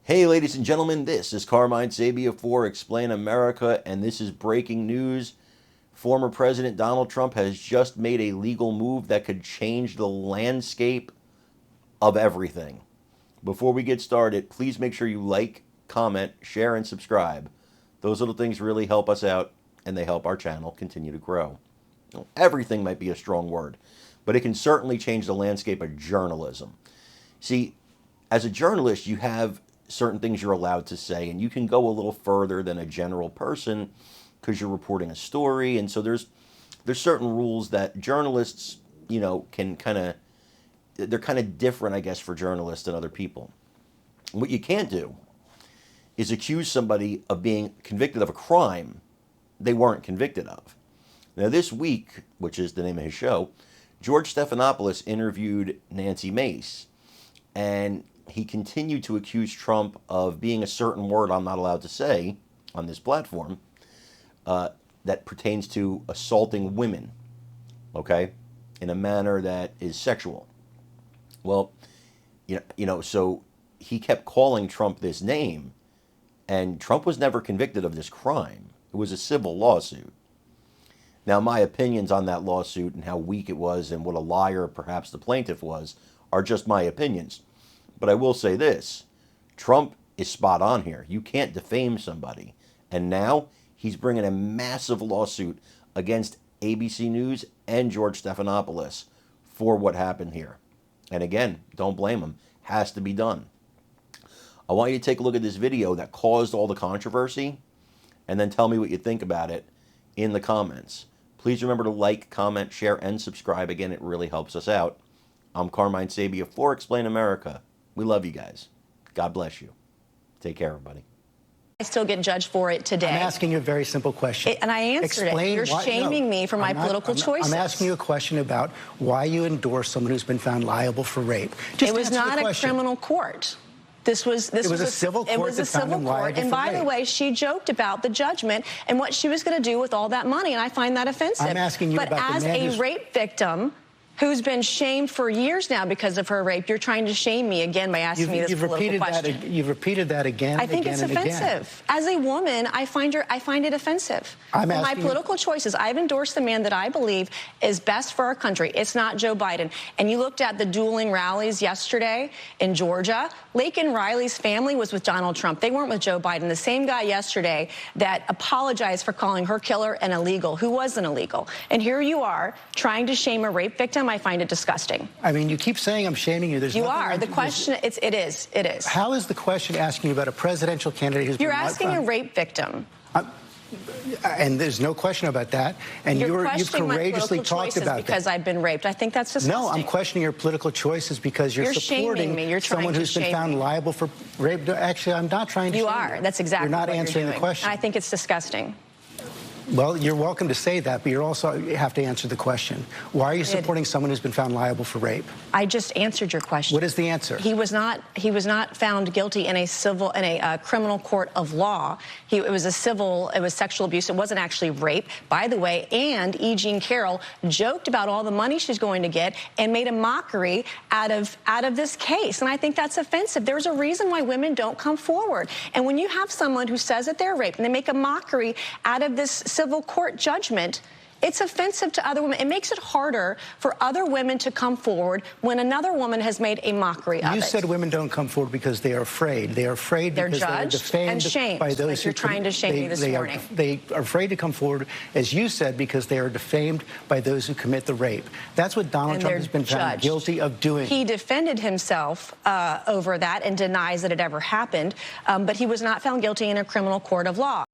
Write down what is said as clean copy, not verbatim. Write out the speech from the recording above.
Hey, ladies and gentlemen, this is Carmine Sabia for Explain America, and this is breaking news. Former President Donald Trump has just made a legal move that could change the landscape of everything. Before we get started, please make sure you like, comment, share, and subscribe. Those little things really help us out, and they help our channel continue to grow. Everything might be a strong word, but it can certainly change the landscape of journalism. See, as a journalist, you have certain things you're allowed to say, and you can go a little further than a general person because you're reporting a story. And so there's certain rules that journalists, can they're kind of different, I guess, for journalists than other people. What you can't do is accuse somebody of being convicted of a crime they weren't convicted of. Now, this week, which is the name of his show, George Stephanopoulos interviewed Nancy Mace, and he continued to accuse Trump of being a certain word I'm not allowed to say on this platform that pertains to assaulting women, okay, in a manner that is sexual. Well, so he kept calling Trump this name, and Trump was never convicted of this crime. It was a civil lawsuit. Now, my opinions on that lawsuit and how weak it was and what a liar perhaps the plaintiff was are just my opinions. But I will say this, Trump is spot on here. You can't defame somebody. And now he's bringing a massive lawsuit against ABC News and George Stephanopoulos for what happened here. And again, don't blame him. Has to be done. I want you to take a look at this video that caused all the controversy and then tell me what you think about it in the comments. Please remember to like, comment, share, and subscribe. Again, it really helps us out. I'm Carmine Sabia for Explain America. We love you guys. God bless you. Take care, everybody. I still get judged for it today. I'm asking you a very simple question. And I answered it. You're shaming me for my political choices. I'm asking you a question about why you endorse someone who's been found liable for rape. It was not a criminal court. It was a civil court. It was a civil court. And by the way, she joked about the judgment and what she was going to do with all that money, and I find that offensive. I'm asking you about the man But as a rape victim who's been shamed for years now because of her rape, you're trying to shame me again by asking me this political question. You've repeated that again. I think it's offensive. As a woman, I find it offensive. My political choices, I've endorsed the man that I believe is best for our country. It's not Joe Biden. And you looked at the dueling rallies yesterday in Georgia. Laken Riley's family was with Donald Trump. They weren't with Joe Biden. The same guy yesterday that apologized for calling her killer an illegal, who wasn't illegal. And here you are trying to shame a rape victim. I find it disgusting. I mean, you keep saying I'm shaming you. You are. The question, it is. How is the question asking you about a presidential candidate who's You're asking a rape victim. And there's no question about that. And you've courageously talked about that. Because I've been raped. I think that's disgusting. No, I'm questioning your political choices because you're supporting someone who's been found liable for rape. Actually, I'm not trying to shame you. You are. That's exactly what you're doing. You're not answering the question. I think it's disgusting. Well, you're welcome to say that, but you also have to answer the question. Why are you supporting someone who's been found liable for rape? I just answered your question. What is the answer? He was not found guilty in a criminal court of law. It was sexual abuse. It wasn't actually rape, by the way. And E. Jean Carroll joked about all the money she's going to get and made a mockery out of this case. And I think that's offensive. There's a reason why women don't come forward. And when you have someone who says that they're raped and they make a mockery out of this civil court judgment, it's offensive to other women. It makes it harder for other women to come forward when another woman has made a mockery of it. You said women don't come forward because they are afraid. They are afraid because they're defamed and shamed by those you're trying to shame me this morning. They are afraid to come forward, as you said, because they are defamed by those who commit the rape. That's what Donald Trump has been found guilty of doing. He defended himself over that and denies that it ever happened, but he was not found guilty in a criminal court of law.